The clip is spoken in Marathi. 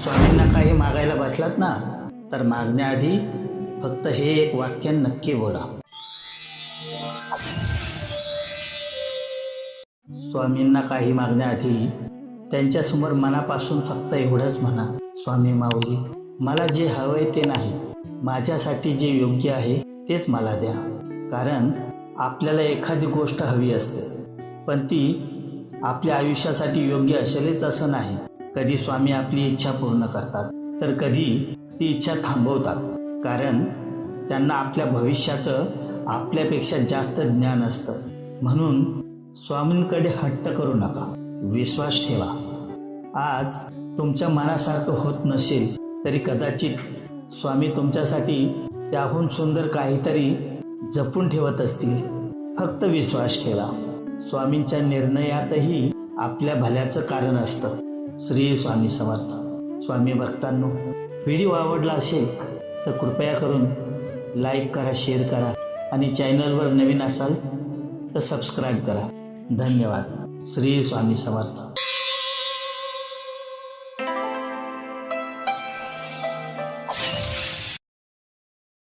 स्वामींना काही मागायला बसलात ना, तर मागण्याआधी फक्त हे एक वाक्य नक्की बोला. स्वामींना काही मागण्याआधी त्यांच्यासमोर मनापासून फक्त एवढंच म्हणा, स्वामी माऊली, मला जे हवंय ते नाही, माझ्यासाठी जे योग्य आहे तेच मला द्या. कारण आपल्याला एखादी गोष्ट हवी असते, पण ती आपल्या आयुष्यासाठी योग्य असेलच असं नाही. कधी स्वामी आपली इच्छा पूर्ण करतात, तर कधी ती इच्छा थांबवतात. कारण त्यांना आपल्या भविष्याचं आपल्यापेक्षा जास्त ज्ञान असतं. म्हणून स्वामींकडे हट्ट करू नका, विश्वास ठेवा. आज तुमच्या मनासारखं होत नसेल तरी कदाचित स्वामी तुमच्यासाठी त्याहून सुंदर काहीतरी जपून ठेवत असतील. फक्त विश्वास ठेवा. स्वामींच्या निर्णयातही आपल्या भल्याचं कारण असतं. श्री स्वामी समर्थ. स्वामी भक्तांनो, व्हिडिओ आवडला असेल तर कृपया करून लाईक करा, शेअर करा आणि चॅनलवर नवीन असाल तर सबस्क्राईब करा. धन्यवाद. श्री स्वामी समर्थ.